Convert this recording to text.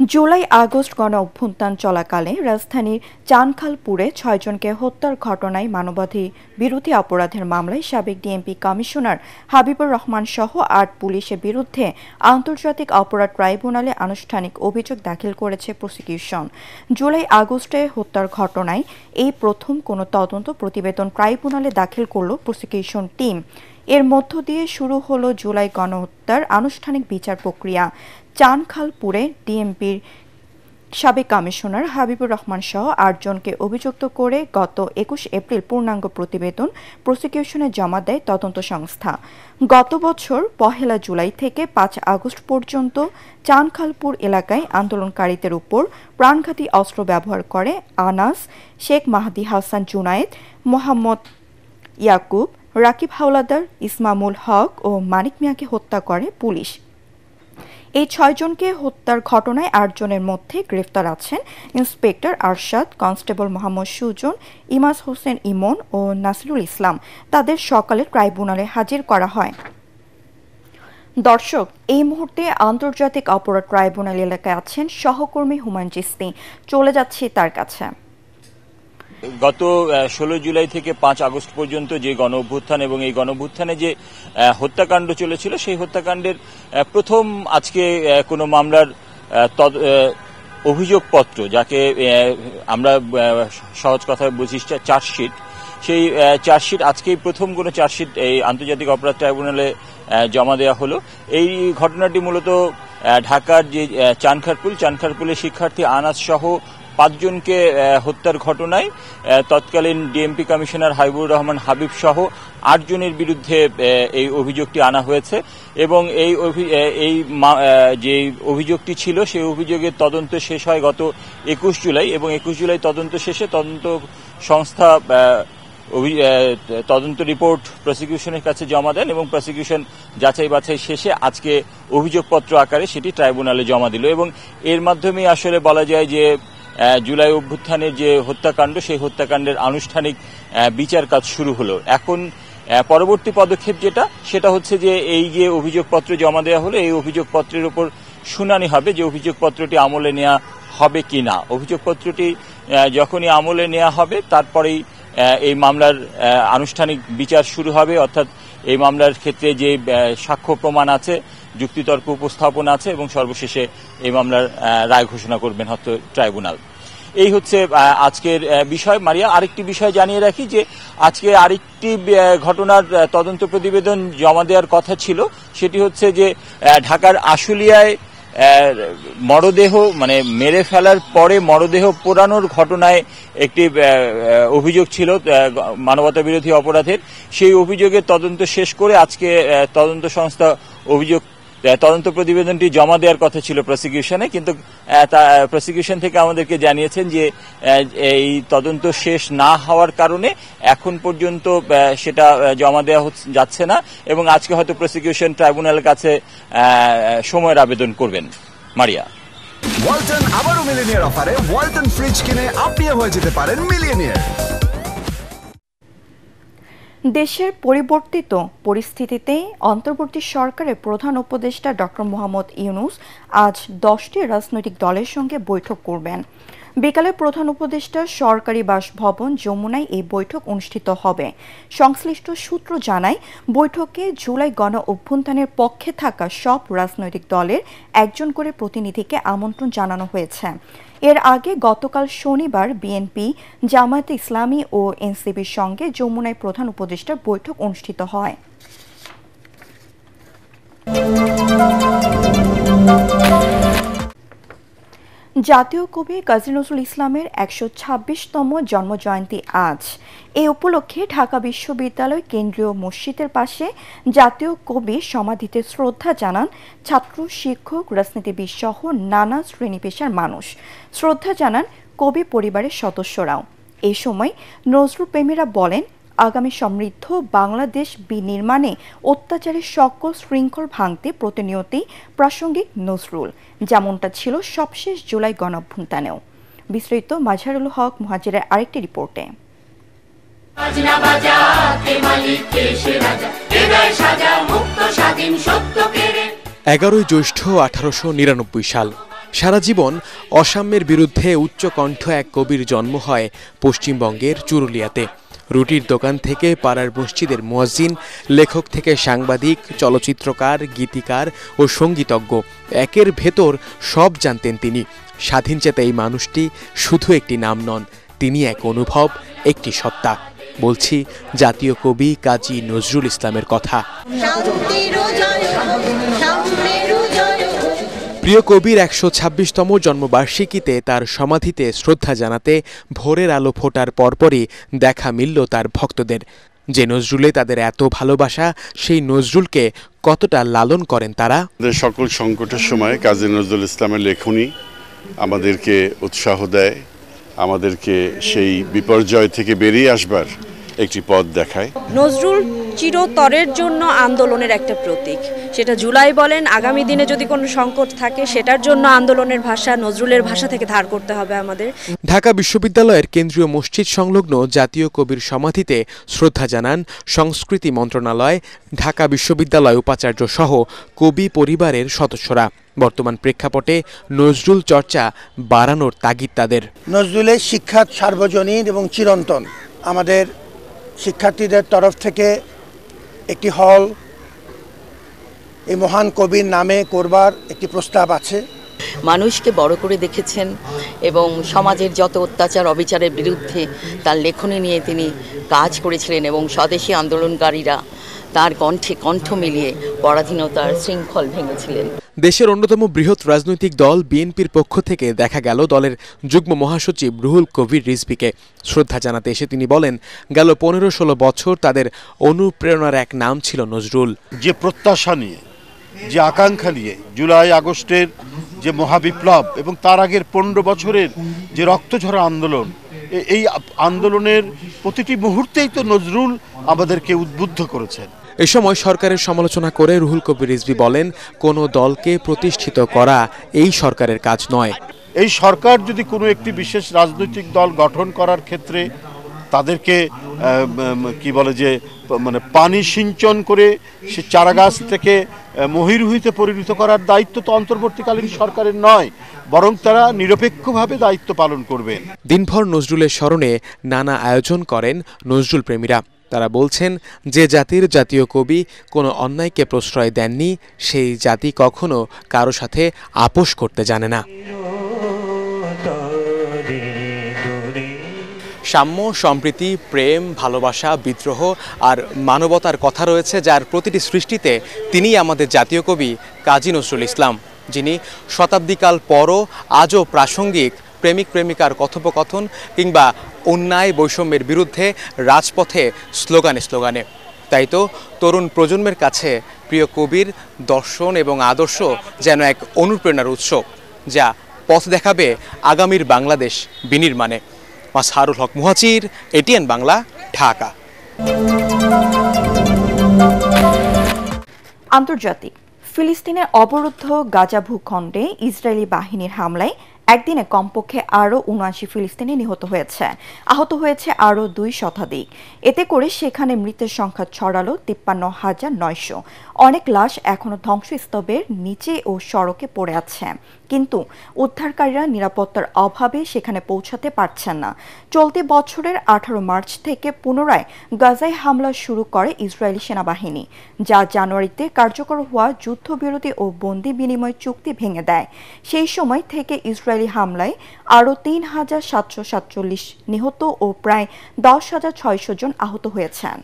July August গণ অভ্যুত্থান চলাকালে রাজধানীর চানখালপুরে ৬ জনকে হত্যার ঘটনায় মানবাধিকার বিরোধী অপরাধের মামলায় সাবেক ডিএমপি কমিশনার হাবিবুর রহমান সহ ৮ পুলিশের বিরুদ্ধে আন্তর্জাতিক অপরাধ ট্রাইব্যুনালে আনুষ্ঠানিক অভিযোগ দাখিল করেছে প্রসিকিউশন। জুলাই আগস্টে হত্যার ঘটনায় এই প্রথম কোনো তদন্ত প্রতিবেদন ট্রাইব্যুনালে দাখিল করল প্রসিকিউশন টিম। এর মধ্য দিয়ে শুরু হলো জুলাই গণহত্যার আনুষ্ঠানিক বিচার প্রক্রিয়া। চানখালপুরে ডিএমপির সাবেক কমিশনার হাবিবুর রহমান সহ ৮ জনকে অভিযুক্ত করে গত ২১ এপ্রিল পূর্ণাঙ্গ প্রতিবেদন প্রসিকিউশনে জমা দেয় তদন্ত সংস্থা। গত বছর ১ জুলাই থেকে ৫ আগস্ট পর্যন্ত চানখালপুর এলাকায় আন্দোলনকারীদের উপর প্রাণঘাতী অস্ত্র ব্যবহার করে আনাস, শেখ মাহদি হাসান জুনায়েদ, মোহাম্মদ ইয়াকুব, রাকিব হাওলাদার, ইসমামুল হক ও মানিক মিয়াকে হত্যা করে পুলিশ। এই ৬ জনকে হত্যার ঘটনায় ৮ জনের মধ্যে গ্রেফতার আছেন ইন্সপেক্টর আরশাদ, কনস্টেবল মোহাম্মদ সুজন, ইমাজ হোসেন ইমন ও নাসিরুল ইসলাম। তাদের সকালে ট্রাইব্যুনালে হাজির করা হয়। দর্শক, এই মুহূর্তে আন্তর্জাতিক অপরাধ ট্রাইব্যুনাল এলাকায় আছেন সহকর্মী হুমায়ুন চিস্তি। চলে যাচ্ছি তার কাছে। গত ১৬ জুলাই থেকে ৫ আগস্ট পর্যন্ত যে গণ অভ্যুত্থান এবং এই গণ অভ্যুত্থানে যে হত্যাকাণ্ড চলেছিল সেই হত্যাকাণ্ডের প্রথম আজকে কোনো মামলার অভিযোগপত্র, যাকে আমরা সহজ কথায় বুঝি চার্জশিট, সেই চার্জশিট আজকেই প্রথম কোনো চার্জশিট এই আন্তর্জাতিক অপরাধ ট্রাইব্যুনালে জমা দেওয়া হলো। এই ঘটনাটি মূলত ঢাকার যে চানখারপুলের শিক্ষার্থী আনাস সহ ৫ জনকে হত্যার ঘটনায় তৎকালীন ডিএমপি কমিশনার হাবিবুর রহমান হাবিব সহ ৮ জনের বিরুদ্ধে এই অভিযোগটি আনা হয়েছে এবং এই যে অভিযোগটি ছিল সেই অভিযোগের তদন্ত শেষ হয় গত ২১ জুলাই এবং ২১ জুলাই তদন্ত শেষে তদন্ত সংস্থা তদন্ত রিপোর্ট প্রসিকিউশনের কাছে জমা দেন এবং প্রসিকিউশন যাচাই বাছাই শেষে আজকে অভিযোগপত্র আকারে সেটি ট্রাইব্যুনালে জমা দিল এবং এর মাধ্যমে আসলে বলা যায় যে জুলাই অভ্যুত্থানের যে হত্যাকাণ্ড সেই হত্যাকাণ্ডের আনুষ্ঠানিক বিচার কাজ শুরু হলো। এখন পরবর্তী পদক্ষেপ সেটা হচ্ছে যে এই যে অভিযোগপত্র জমা দেওয়া হলো এই অভিযোগপত্রের উপর শুনানি হবে যে অভিযোগপত্রটি আমলে নেওয়া হবে কিনা। অভিযোগপত্রটি যখনই আমলে নেওয়া হবে তারপরেই এই মামলার আনুষ্ঠানিক বিচার শুরু হবে, অর্থাৎ এই মামলার ক্ষেত্রে যে সাক্ষ্য প্রমাণ আছে, যুক্তিতর্ক উপস্থাপন আছে এবং সর্বশেষে এই মামলার রায় ঘোষণা করবেন হয়তো ট্রাইব্যুনাল। এই হচ্ছে আজকের বিষয়। মারিয়া, আরেকটি বিষয় জানিয়ে রাখি যে আজকে আরেকটি ঘটনার তদন্ত প্রতিবেদন জমা দেওয়ার কথা ছিল। সেটি হচ্ছে যে ঢাকার আশুলিয়ায় মরদেহ মেরে ফেলার পরে মরদেহ পোড়ানোর ঘটনায় একটি অভিযোগ ছিল মানবতা বিরোধী অপরাধের। সেই অভিযোগের তদন্ত শেষ করে আজকে তদন্ত সংস্থা তদন্ত প্রতিবেদনটি জমা দেওয়ার কথা ছিল প্রসিকিউশনে, কিন্তু প্রসিকিউশন থেকে আমাদেরকে জানিয়েছেন যে এই তদন্ত শেষ না হওয়ার কারণে এখন পর্যন্ত সেটা জমা দেওয়া যাচ্ছে না এবং আজকে হয়তো প্রসিকিউশন ট্রাইব্যুনালের কাছে সময়ের আবেদন করবেন। মারিয়া, ওয়ালটন আবারও মিলিয়নিয়ার অফারে ওয়ালটন ফ্রিজ কিনে আপনিও হয়ে যেতে পারেন মিলিয়নিয়ার। দেশের পরিবর্তিত পরিস্থিতিতে অন্তর্বর্তী সরকারের প্রধান উপদেষ্টা ডক্টর মোহাম্মদ ইউনূস আজ 10টি রাজনৈতিক দলের সঙ্গে বৈঠক করবেন। বিকালে প্রধান উপদেষ্টা সরকারি বাসভবন যমুনায় এই বৈঠক অনুষ্ঠিত হবে। সংশ্লিষ্ট সূত্র জানায়, বৈঠকে জুলাই গণ অভ্যুত্থানের পক্ষে থাকা সব রাজনৈতিক দলের একজন করে প্রতিনিধিকে আমন্ত্রণ জানানো হয়েছে। এর আগে গতকাল শনিবার বিএনপি, জামায়াতে ইসলামী ও এনসিপির সঙ্গে যমুনায় প্রধান উপদেষ্টার বৈঠক অনুষ্ঠিত হয়। জাতীয় কবি কাজী নজরুল ইসলামের ১২৬তম জন্মজয়ন্তী আজ। এ উপলক্ষে ঢাকা বিশ্ববিদ্যালয় কেন্দ্রীয় মসজিদের পাশে জাতীয় কবির সমাধিতে শ্রদ্ধা জানান ছাত্র, শিক্ষক, রাজনীতিবিদ সহ নানা শ্রেণী পেশার মানুষ। শ্রদ্ধা জানান কবি পরিবারের সদস্যরাও। এ সময় নজরুল প্রেমীরা বলেন, আগামী সমৃদ্ধ বাংলাদেশ বিনির্মাণে অত্যাচারের সকল শৃঙ্খল ভাঙতে প্রতিনিয়তই প্রাসঙ্গিক নজরুল, যেমনটা ছিল সবশেষ জুলাই গণঅভ্যুত্থানেও। বিস্তারিত মাঝহারুল হক মুহাজিরের আরেকটি রিপোর্টে। 11 জ্যৈষ্ঠ 1899 সাল সারা জীবন অসাম্যের বিরুদ্ধে উচ্চকণ্ঠ এক কবির জন্ম হয় পশ্চিমবঙ্গের চুরুলিয়াতে। রুটির দোকান থেকে পাড়ার মসজিদের মুয়াজ্জিন, লেখক থেকে সাংবাদিক, চলচ্চিত্রকার, গীতিকার ও সঙ্গীতজ্ঞ, একের ভেতর সব জানতেন তিনি। স্বাধীনচেতা এই মানুষটি শুধু একটি নাম নন, তিনি এক অনুভব, একটি সত্তা। বলছি জাতীয় কবি কাজী নজরুল ইসলামের কথা। প্রিয় কবির ১২৬তম জন্মবার্ষিকীতে তার সমাধিতে শ্রদ্ধা জানাতে ভোরের আলো ফোটার পরপরই দেখা মিলল তার ভক্তদের। যে নজরুলে তাদের এত ভালোবাসা, সেই নজরুলকে কতটা লালন করেন তারা। সকল সংকটের সময় কাজী নজরুল ইসলামের লেখনী আমাদেরকে উৎসাহ দেয়, আমাদেরকে সেই বিপর্যয় থেকে বেরিয়ে আসবার একটি পথ দেখায়। নজরুল চিরতরের জন্য আন্দোলনের একটা প্রতীক। সেটা জুলাই বলেন, আগামী দিনে যদি কোনো সংকট থাকে সেটার জন্য আন্দোলনের ভাষা নজরুলের ভাষা থেকে ধার করতে হবে আমাদের। ঢাকা বিশ্ববিদ্যালয়ের কেন্দ্রীয় মসজিদ সংলগ্ন জাতীয় কবির সমাধিতে শ্রদ্ধা জানান সংস্কৃতি মন্ত্রণালয়, ঢাকা বিশ্ববিদ্যালয় উপাচার্য সহ কবি পরিবারের সদস্যরা। বর্তমান প্রেক্ষাপটে নজরুল চর্চা বাড়ানোর তাগিদ তাদের। নজরুলের শিক্ষা সার্বজনীন এবং চিরন্তন। আমাদের শিক্ষার্থীদের তরফ থেকে একটি হল এই মহান কবির নামে করবার একটি প্রস্তাব আছে। মানুষকে বড় করে দেখেছেন এবং সমাজের যত অত্যাচার অবিচারের বিরুদ্ধে তার লেখনী নিয়ে তিনি কাজ করেছিলেন এবং স্বদেশী আন্দোলনকারীরা তার কণ্ঠে কণ্ঠ মিলিয়ে পরাধীনতার শৃঙ্খল ভেঙেছিলেন। দেশের অন্যতম বৃহৎ রাজনৈতিক দল বিএনপির পক্ষ থেকে দেখা গেল দলের যুগ্ম মহাসচিব রুহুল কবির রিজভীকে। শ্রদ্ধা জানাতে এসে তিনি বলেন, গেল ১৫-১৬ বছর তাদের অনুপ্রেরণার এক নাম ছিল নজরুল। যে প্রত্যাশা নিয়ে, যে আকাঙ্ক্ষা নিয়ে জুলাই আগস্টের যে মহাবিপ্লব এবং তার আগের ১৫ বছরের যে রক্তঝরা আন্দোলন, এই আন্দোলনের প্রতিটি মুহূর্তেই তো নজরুল আমাদেরকে উদ্বুদ্ধ করেছেন। এ সময় সরকারের সমালোচনা করে রুহুল কবির রিজভী বলেন, কোনো দলকে প্রতিষ্ঠিত করা এই সরকারের কাজ নয়। এই সরকার যদি কোনো একটি বিশেষ রাজনৈতিক দল গঠন করার ক্ষেত্রে তাদেরকে কি বলে যে মানে পানি সিঞ্চন করে সে চারাগাছ থেকে মহিরুহিতে পরিণত করার দায়িত্ব তো অন্তর্বর্তীকালীন সরকারের নয়, বরং তারা নিরপেক্ষভাবে দায়িত্ব পালন করবেন। দিনভর নজরুলের স্মরণে নানা আয়োজন করেন নজরুল প্রেমীরা। তারা বলছেন, যে জাতির জাতীয় কবি কোনো অন্যায়কে প্রশ্রয় দেননি, সেই জাতি কখনো কারো সাথে আপোষ করতে জানে না। সাম্য, সম্প্রীতি, প্রেম, ভালোবাসা, বিদ্রোহ আর মানবতার কথা রয়েছে, যার প্রতিটি সৃষ্টিতে তিনিই আমাদের জাতীয় কবি কাজী নজরুল ইসলাম, যিনি শতাব্দীকাল পরও আজও প্রাসঙ্গিক প্রেমিক প্রেমিকার কথোপকথন কিংবা অন্যায় বৈষম্যের বিরুদ্ধে রাজপথে স্লোগানে স্লোগানে। তাই তো তরুণ প্রজন্মের কাছে প্রিয় কবির দর্শন এবং আদর্শ যেন এক অনুপ্রেরণার উৎস, যা পথ দেখাবে আগামীর বাংলাদেশ বিনির্মাণে। মাসহারুল হক মুহাজির, এটিএন বাংলা, ঢাকা। আন্তর্জাতিক। ফিলিস্তিনের অবরুদ্ধ গাজা ভূখণ্ডে ইসরায়েলি বাহিনীর হামলায় একদিনে কমপক্ষে আরও ৭৯ ফিলিস্তিনি নিহত হয়েছে, আহত হয়েছে আরও ২ শতাধিক। এতে করে সেখানে মৃতের সংখ্যা ছড়ালো ৫৩,৯০০। অনেক লাশ এখনও ধ্বংসস্তূপের নিচে ও সড়কে পড়ে আছে, কিন্তু উদ্ধারকারীরা নিরাপত্তার অভাবে সেখানে পৌঁছাতে পারছেন না। চলতি বছরের ১৮ মার্চ থেকে পুনরায় গাজায় হামলা শুরু করে ইসরায়েলি সেনাবাহিনী, যা জানুয়ারিতে কার্যকর হওয়া যুদ্ধবিরতি ও বন্দি বিনিময় চুক্তি ভেঙে দেয়। সেই সময় থেকে ইসরায়েলি হামলায় আরও ৩,৭৪৭ নিহত ও প্রায় ১০,৬০০ জন আহত হয়েছেন।